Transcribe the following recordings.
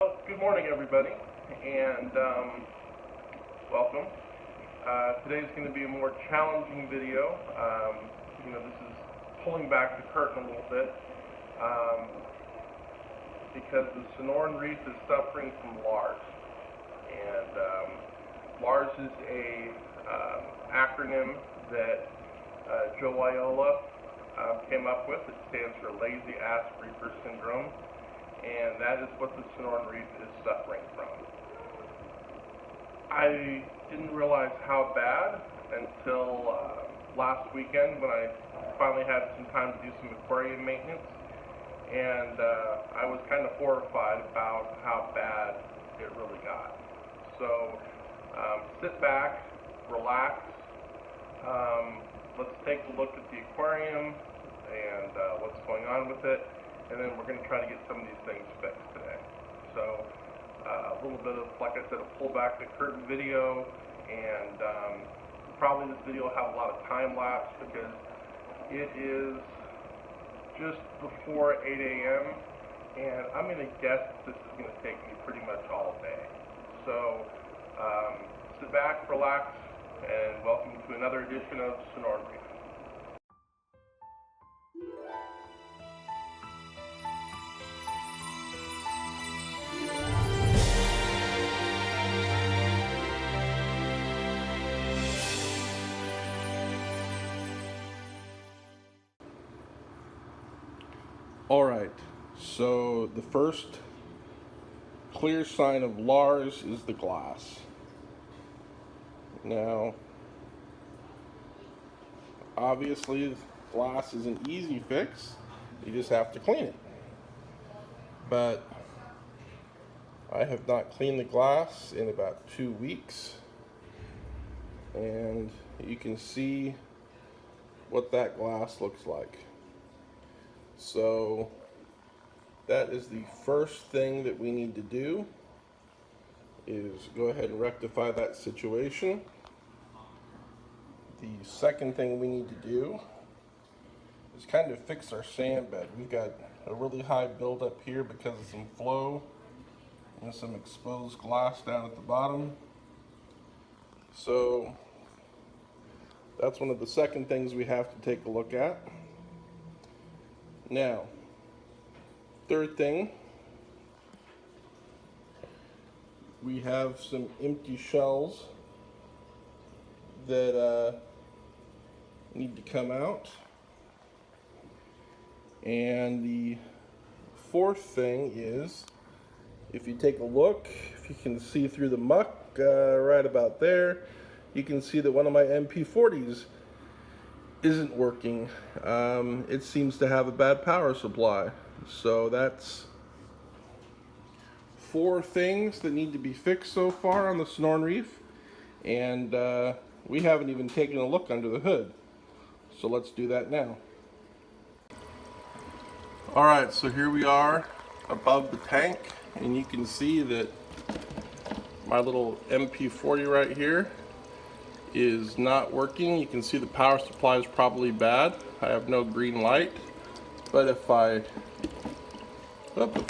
Good morning, everybody, and welcome. Today's going to be a more challenging video. This is pulling back the curtain a little bit because the Sonoran Reef is suffering from L.A.R.S. And L.A.R.S is a acronym that Joe Yaiullo came up with. It stands for Lazy Ass Reefer Syndrome. And that is what the Sonoran Reef is suffering from. I didn't realize how bad until last weekend when I finally had some time to do some aquarium maintenance, and I was kind of horrified about how bad it really got. So sit back, relax, let's take a look at the aquarium and what's going on with it. And then we're going to try to get some of these things fixed today. So a little bit of, like I said, a pull back the curtain video, and probably this video will have a lot of time lapse because it is just before 8 a.m. and I'm going to guess that this is going to take me pretty much all day. So sit back, relax, and welcome to another edition of Sonoran Reef. Alright, so the first clear sign of L.A.R.S is the glass. Now, obviously glass is an easy fix, you just have to clean it. But I have not cleaned the glass in about 2 weeks, and you can see what that glass looks like. So that is the first thing that we need to do, is go ahead and rectify that situation. The second thing we need to do is kind of fix our sand bed. We've got a really high buildup here because of some flow and some exposed glass down at the bottom. So that's one of the second things we have to take a look at. Now, third thing, we have some empty shells that need to come out. And the fourth thing is, if you take a look, if you can see through the muck right about there, you can see that one of my MP40s isn't working. It seems to have a bad power supply. So that's 4 things that need to be fixed so far on the Sonoran Reef, and we haven't even taken a look under the hood. So let's do that now. Alright, so here we are above the tank, and you can see that my little MP40 right here is not working. You can see the power supply is probably bad. I have no green light, but if I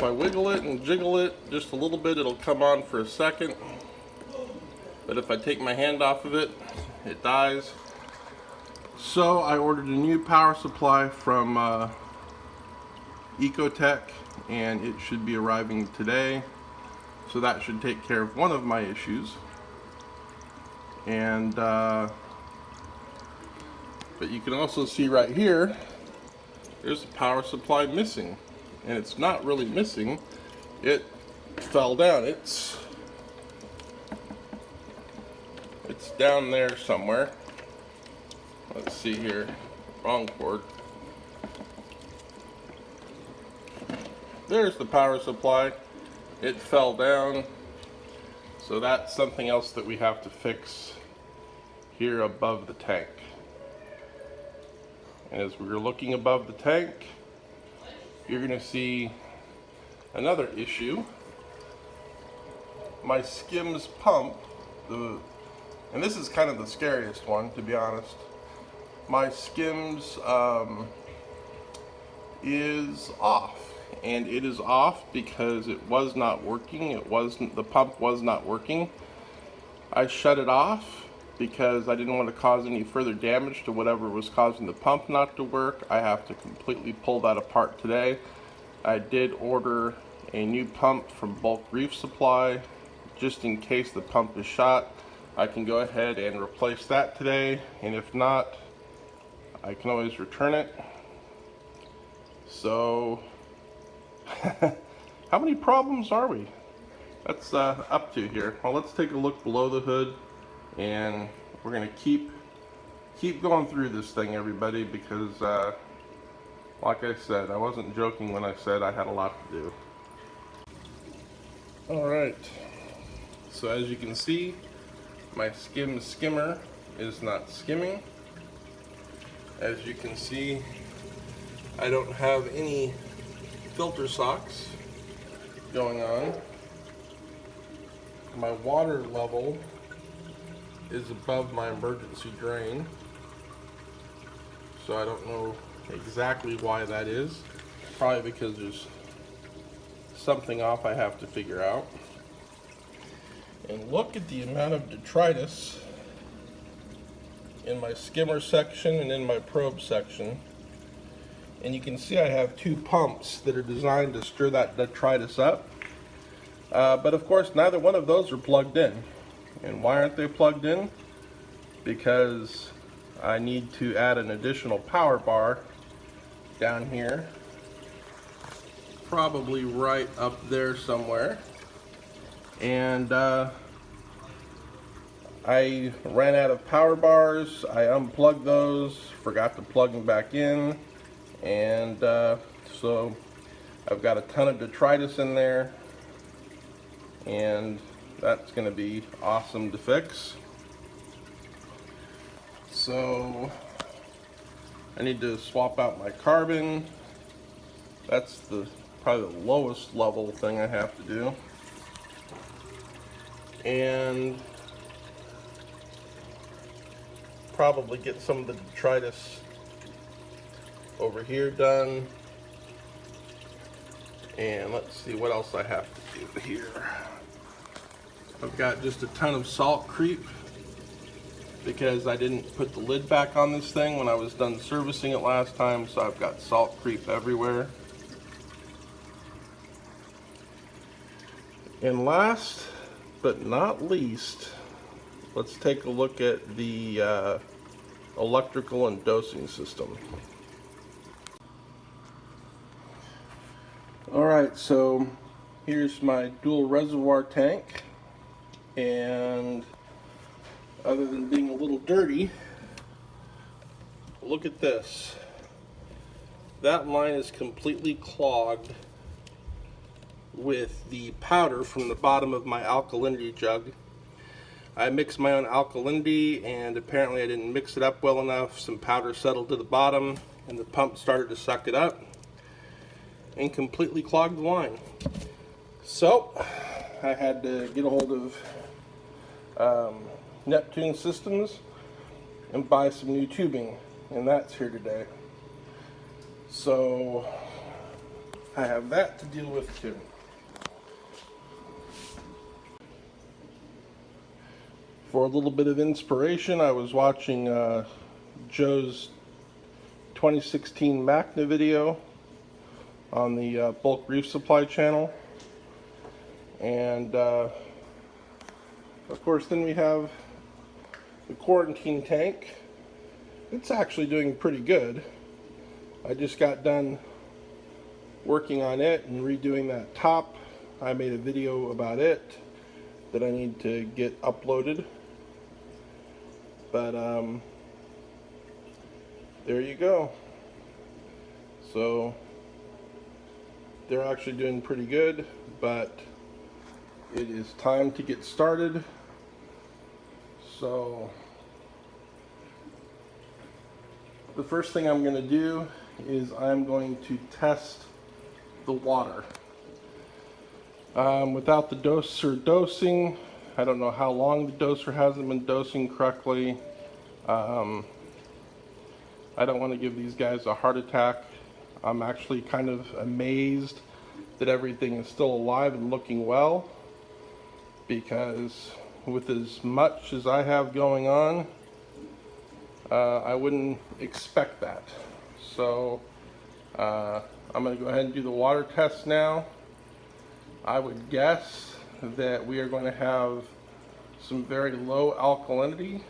wiggle it and jiggle it just a little bit, it'll come on for a second. But if I take my hand off of it, it dies. So I ordered a new power supply from Ecotech, and it should be arriving today. So that should take care of one of my issues. And but you can also see right here, there's a power supply missing, and it's not really missing, it fell down. It's down there somewhere. Let's see here, wrong cord. There's the power supply. It fell down. So that's something else that we have to fix here above the tank. And as we're looking above the tank, you're going to see another issue. My Skimz pump, and this is kind of the scariest one, to be honest. My Skimz is off, and it is off because it was not working. The pump was not working. I shut it off because I didn't want to cause any further damage to whatever was causing the pump not to work. I have to completely pull that apart today. I did order a new pump from Bulk Reef Supply just in case the pump is shot. I can go ahead and replace that today, and if not, I can always return it. So how many problems are we? That's up to here. Well, let's take a look below the hood, and we're gonna keep going through this thing, everybody, because like I said, I wasn't joking when I said I had a lot to do. All right, so as you can see, my Skimz skimmer is not skimming. As you can see, I don't have any filter socks going on. My water level is above my emergency drain, so I don't know exactly why that is. Probably because there's something off I have to figure out. And look at the amount of detritus in my skimmer section and in my probe section. And you can see I have two pumps that are designed to stir that detritus up. But of course, neither one of those are plugged in. And why aren't they plugged in? Because I need to add an additional power bar down here, probably right up there somewhere. And I ran out of power bars. I unplugged those, forgot to plug them back in, and so I've got a ton of detritus in there, and that's going to be awesome to fix. So I need to swap out my carbon. That's probably the lowest level thing I have to do. And probably get some of the detritus over here done. And let's see what else I have to do here. I've got just a ton of salt creep because I didn't put the lid back on this thing when I was done servicing it last time, so I've got salt creep everywhere. And last but not least, let's take a look at the electrical and dosing system. Alright, so here's my dual reservoir tank, and other than being a little dirty, look at this. That line is completely clogged with the powder from the bottom of my alkalinity jug. I mixed my own alkalinity, and apparently I didn't mix it up well enough. Some powder settled to the bottom and the pump started to suck it up and completely clogged the line. So I had to get a hold of Neptune systems and buy some new tubing, and that's here today. So I have that to deal with too. For a little bit of inspiration, I was watching Joe's 2016 MACNA video on the Bulk Reef Supply channel, and of course then we have the quarantine tank. It's actually doing pretty good. I just got done working on it and redoing that top. I made a video about it that I need to get uploaded. But there you go. So they're actually doing pretty good, but it is time to get started. So the first thing I'm going to do is I'm going to test the water. Without the doser dosing, I don't know how long the doser hasn't been dosing correctly. I don't want to give these guys a heart attack I'm actually kind of amazed that everything is still alive and looking well, because with as much as I have going on, I wouldn't expect that. So I'm going to go ahead and do the water test now. I would guess that we are going to have some very low alkalinity.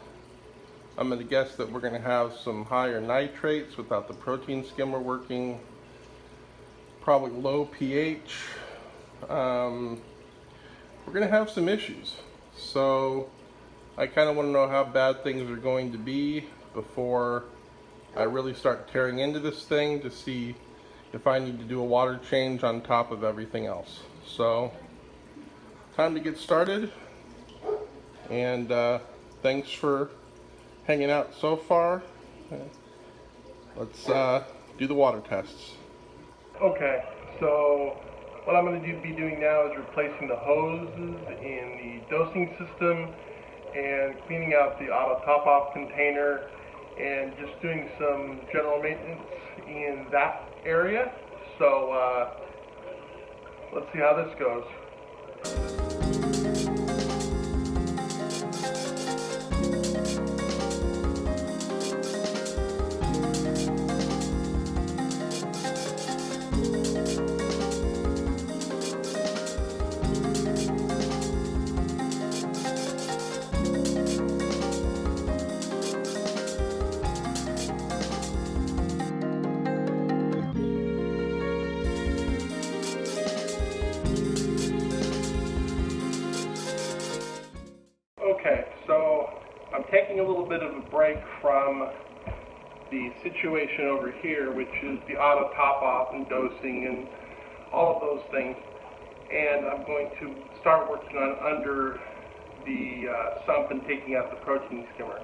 I'm going to guess that we're going to have some higher nitrates without the protein skimmer working. Probably low pH. We're going to have some issues. So I kind of want to know how bad things are going to be before I really start tearing into this thing to see if I need to do a water change on top of everything else. So time to get started, and thanks for hanging out so far. Let's do the water tests. Okay, so what I'm going to be doing now is replacing the hoses in the dosing system and cleaning out the auto top-off container and just doing some general maintenance in that area. So let's see how this goes. Okay, so I'm taking a little bit of a break from the situation over here, which is the auto top-off and dosing and all of those things, and I'm going to start working on under the sump and taking out the protein skimmer.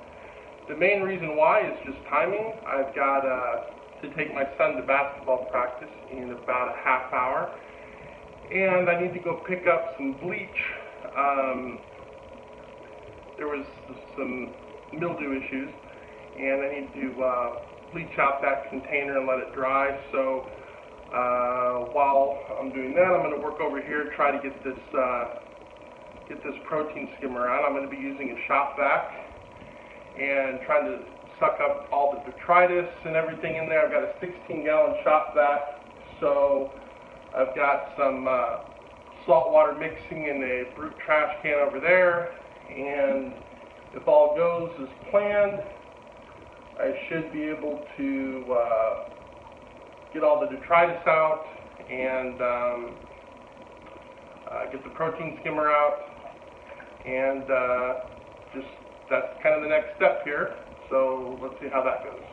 The main reason why is just timing. I've got to take my son to basketball practice in about a half hour, and I need to go pick up some bleach. There was some mildew issues, and I need to bleach out that container and let it dry. So while I'm doing that, I'm going to work over here, try to get this protein skimmer out. I'm going to be using a shop vac and trying to suck up all the detritus and everything in there. I've got a 16-gallon shop vac, so I've got some salt water mixing in a brute trash can over there. And if all goes as planned, I should be able to get all the detritus out and get the protein skimmer out, and just that's kind of the next step here. So let's see how that goes.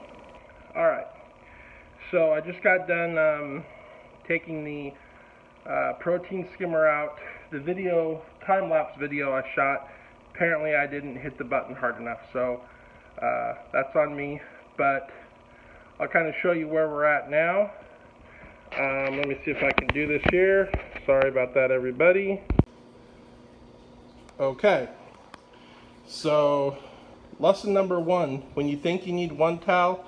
All right. So I just got done taking the protein skimmer out. The video, time-lapse video I shot, apparently I didn't hit the button hard enough, so that's on me, but I'll kind of show you where we're at now. Let me see if I can do this here. Sorry about that, everybody. Okay, so lesson number 1, when you think you need 1 towel,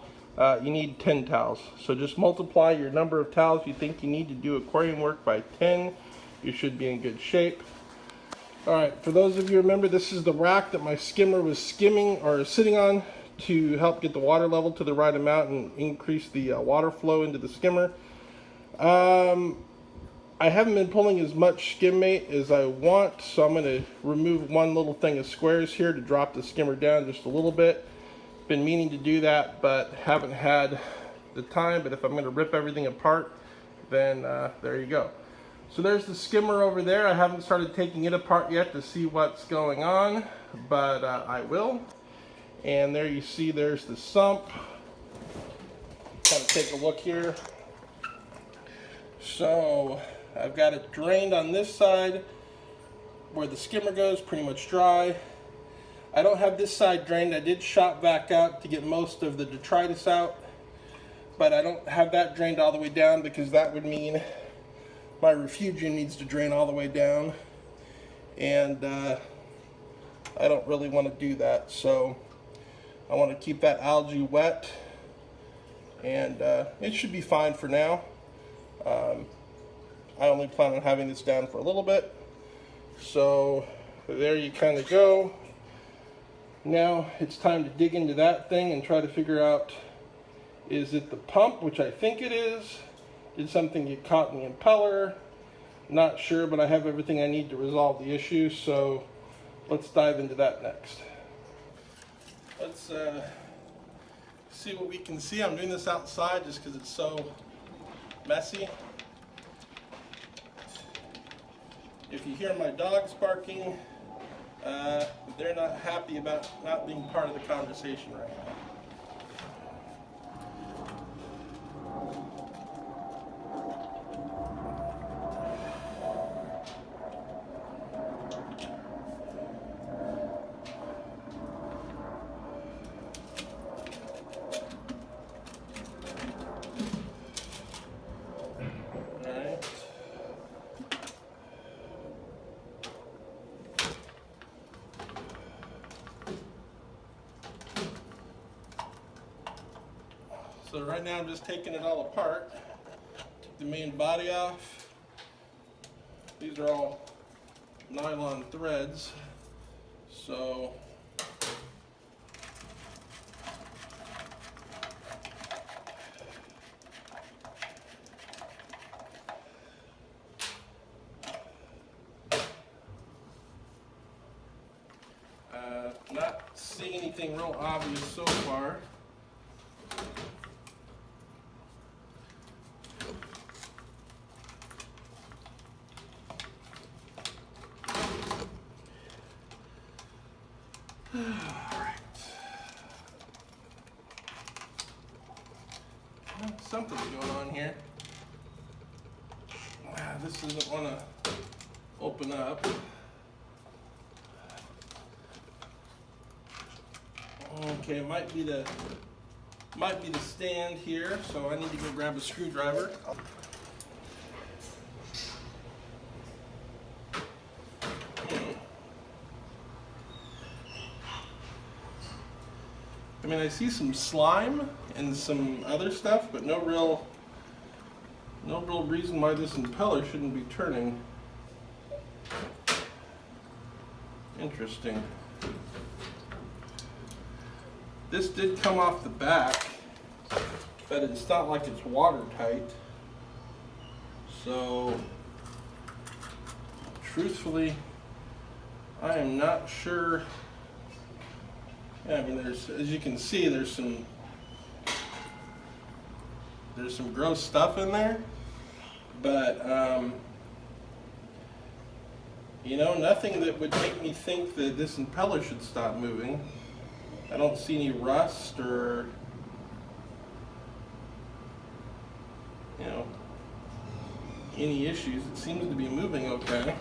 you need 10 towels. So just multiply your number of towels you think you need to do aquarium work by 10. You should be in good shape. Alright, for those of you who remember, this is the rack that my skimmer was skimming or sitting on to help get the water level to the right amount and increase the water flow into the skimmer. I haven't been pulling as much skimmate as I want, so I'm going to remove one little thing of squares here to drop the skimmer down just a little bit. Been meaning to do that, but haven't had the time. But if I'm going to rip everything apart, then there you go. So there's the skimmer over there. I haven't started taking it apart yet to see what's going on, but I will. And there you see there's the sump. Kind of take a look here. So I've got it drained on this side where the skimmer goes, pretty much dry. I don't have this side drained. I did shop vac out to get most of the detritus out, but I don't have that drained all the way down because that would mean my refugium needs to drain all the way down, and I don't really want to do that. So I want to keep that algae wet and it should be fine for now. I only plan on having this down for a little bit. So there you kind of go. Now it's time to dig into that thing and try to figure out, is it the pump, which I think it is? Did something get caught in the impeller? Not sure, but I have everything I need to resolve the issue, so let's dive into that next. Let's see what we can see. I'm doing this outside just because it's so messy. If you hear my dogs barking, they're not happy about not being part of the conversation right now. So right now I'm just taking it all apart. Took the main body off. These are all nylon threads. So not seeing anything real obvious so far. Something's going on here. This doesn't want to open up. Okay, it might be the stand here, so I need to go grab a screwdriver. I mean, I see some slime and some other stuff, but no real reason why this impeller shouldn't be turning. Interesting. This did come off the back, but it's not like it's watertight. So, truthfully, I am not sure. Yeah, I mean, as you can see, there's some gross stuff in there, but you know, nothing that would make me think that this impeller should stop moving. I don't see any rust or, you know, any issues. It seems to be moving okay.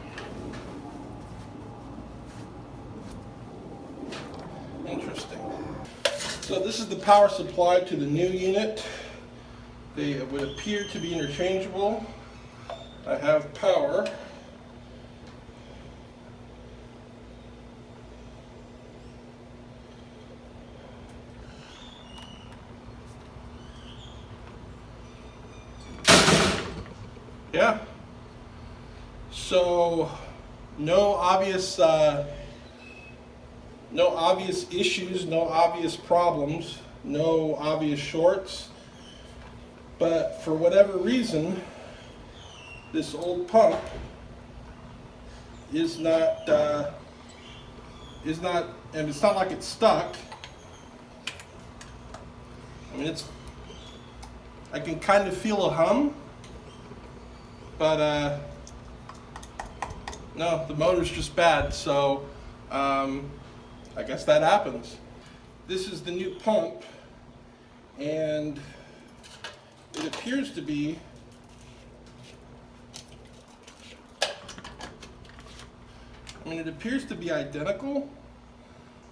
Interesting. So this is the power supply to the new unit. They would appear to be interchangeable. I have power. Yeah. So no obvious issues, no obvious problems, no obvious shorts. But for whatever reason, this old pump is not, and it's not like it's stuck. I mean, I can kind of feel a hum, but no, the motor's just bad, so I guess that happens. This is the new pump, and it appears to be identical,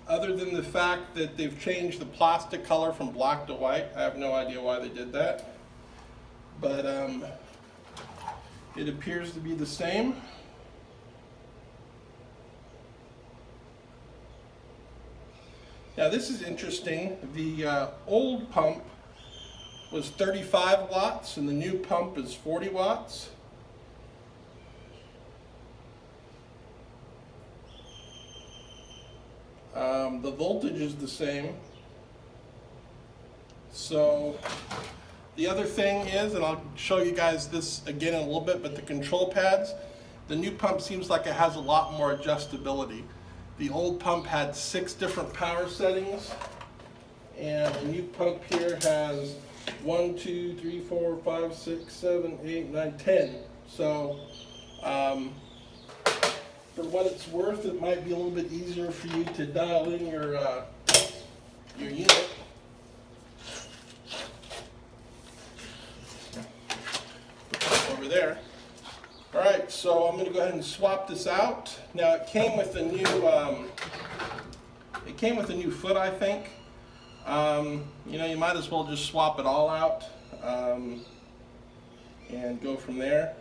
other than the fact that they've changed the plastic color from black to white. I have no idea why they did that, but it appears to be the same. Now this is interesting. The old pump was 35 watts and the new pump is 40 watts. The voltage is the same. So the other thing is, and I'll show you guys this again in a little bit, but the control pads, the new pump seems like it has a lot more adjustability. The old pump had 6 different power settings, and the new pump here has 1, 2, 3, 4, 5, 6, 7, 8, 9, 10. So for what it's worth, it might be a little bit easier for you to dial in your unit. Put that over there. All right, so I'm going to go ahead and swap this out. Now it came with a new foot, I think. You know, you might as well just swap it all out and go from there.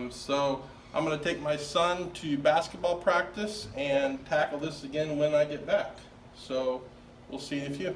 So I'm going to take my son to basketball practice and tackle this again when I get back. So we'll see you in a few.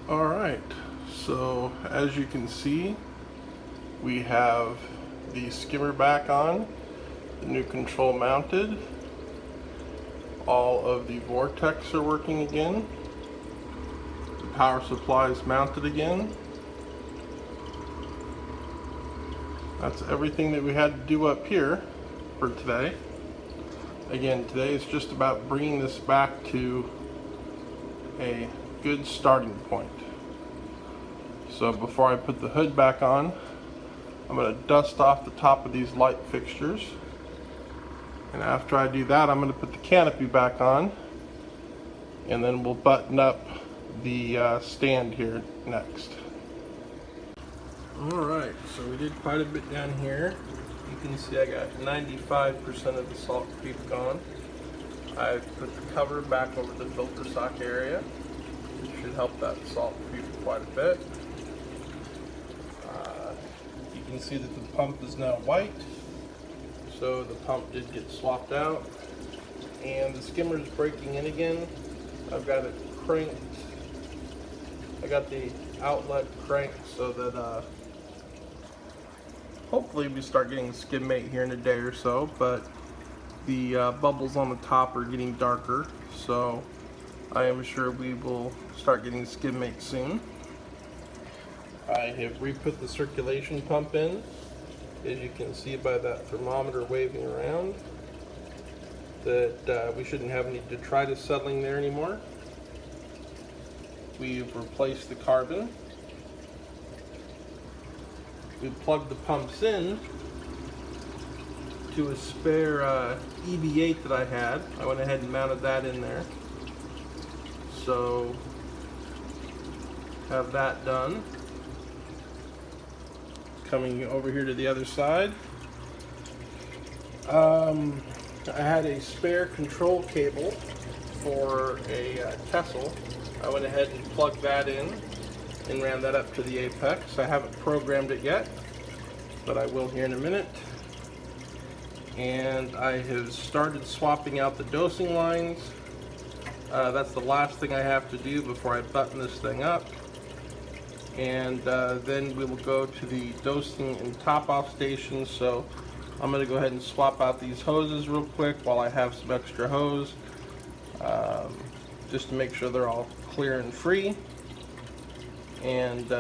Alright, so as you can see, we have the skimmer back on, the new control mounted, all of the vortex are working again, the power supply is mounted again. That's everything that we had to do up here for today. Again, today is just about bringing this back to a good starting point. So before I put the hood back on, I'm going to dust off the top of these light fixtures, and after I do that, I'm going to put the canopy back on, and then we'll button up the stand here next. Alright, so we did quite a bit down here. You can see I got 95% of the salt creep gone. I've put the cover back over the filter sock area. It should help that salt creep quite a bit. You can see that the pump is now white, so the pump did get swapped out, and the skimmer is breaking in again. I've got it cranked. I got the outlet cranked so that hopefully we start getting skim mate here in a day or so, but the bubbles on the top are getting darker, so I am sure we will start getting skim mate soon. I have re-put the circulation pump in, as you can see by that thermometer waving around, that we shouldn't have any detritus settling there anymore. We've replaced the carbon. We plugged the pumps in to a spare EB8 that I had. I went ahead and mounted that in there. So, have that done. Coming over here to the other side. I had a spare control cable for a Tesla. I went ahead and plugged that in and ran that up to the apex. I haven't programmed it yet, but I will here in a minute. And I have started swapping out the dosing lines. That's the last thing I have to do before I button this thing up. And then we will go to the dosing and top off stations. So I'm going to go ahead and swap out these hoses real quick while I have some extra hose, just to make sure they're all clear and free. And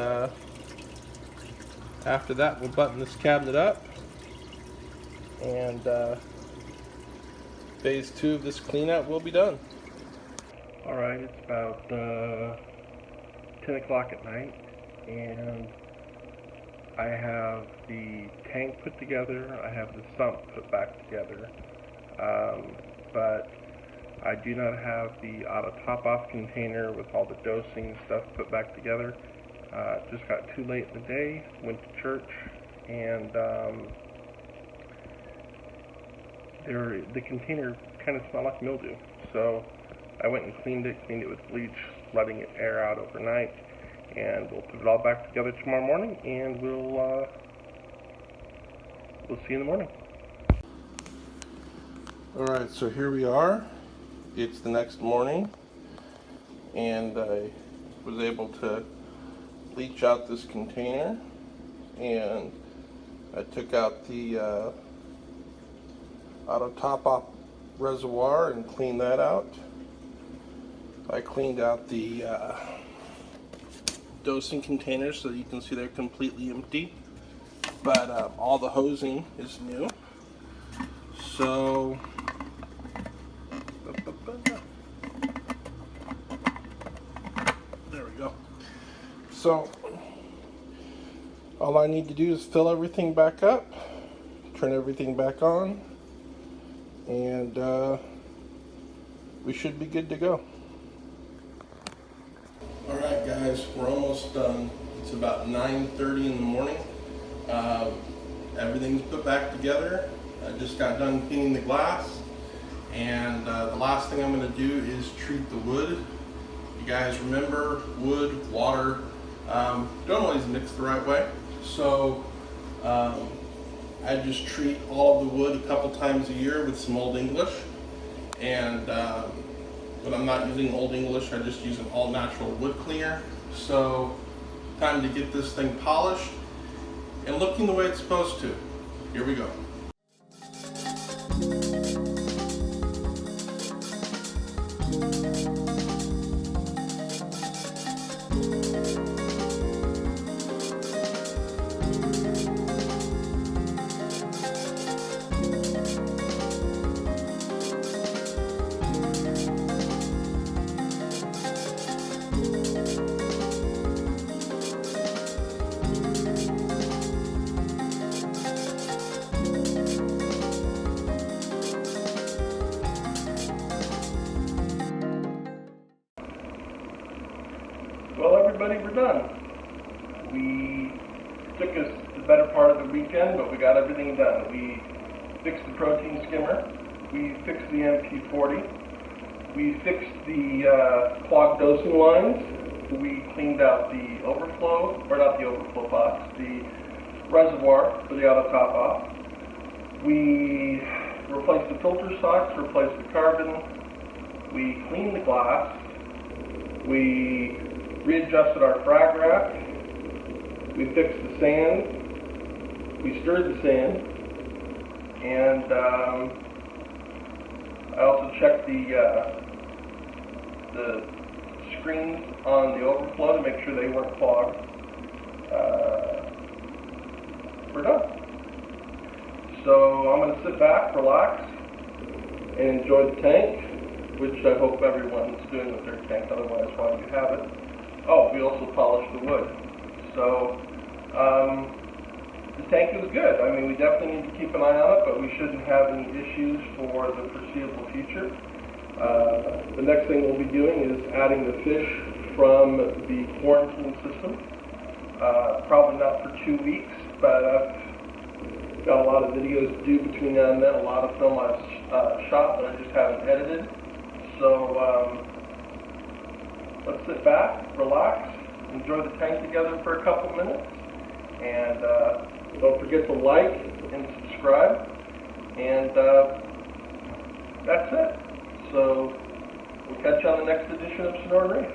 after that, we'll button this cabinet up and phase 2 of this clean out will be done. Alright, it's about 10 o'clock at night, and I have the tank put together, I have the sump put back together, but I do not have the auto top-off container with all the dosing stuff put back together. Just got too late in the day, went to church, and the container kind of smelled like mildew. So I went and cleaned it with bleach, letting it air out overnight, and we'll put it all back together tomorrow morning, and we'll see you in the morning. Alright, so here we are. It's the next morning, and I was able to bleach out this container, and I took out the auto top-off reservoir and cleaned that out. I cleaned out the dosing containers so that you can see they're completely empty, but all the hosing is new. So there we go. So all I need to do is fill everything back up, turn everything back on, and we should be good to go. Alright guys, we're almost done. It's about 9:30 in the morning. Everything's put back together. I just got done cleaning the glass, and the last thing I'm going to do is treat the wood. You guys remember, wood, water, don't always mix the right way. So I just treat all of the wood a couple times a year with some Old English, and when I'm not using Old English, I just use an all natural wood cleaner. So time to get this thing polished and looking the way it's supposed to. Here we go. Well, everybody, we're done. We took us the better part of the weekend, but we got everything done. We fixed the protein skimmer. We fixed the MP40. We fixed the clogged dosing lines. We cleaned out the overflow, or not the overflow box, the reservoir for the auto top off. We replaced the filter socks, replaced the carbon. We cleaned the glass. We readjusted our frag rack. We fixed the sand. We stirred the sand. And I also checked the screens on the overflow to make sure they weren't clogged. We're done. So I'm going to sit back, relax, and enjoy the tank, which I hope everyone's doing with their tank, otherwise why do you have it? Oh, we also polished the wood. So the tank is good. I mean, we definitely need to keep an eye on it, but we shouldn't have any issues for the foreseeable future. The next thing we'll be doing is adding the fish from the quarantine system. Probably not for 2 weeks, but I've got a lot of videos to do between now and then, a lot of film I've shot that I just haven't edited. So let's sit back, relax, enjoy the tank together for a couple minutes, and don't forget to like and subscribe, and that's it. So we'll catch you on the next edition of Sonoran Reef.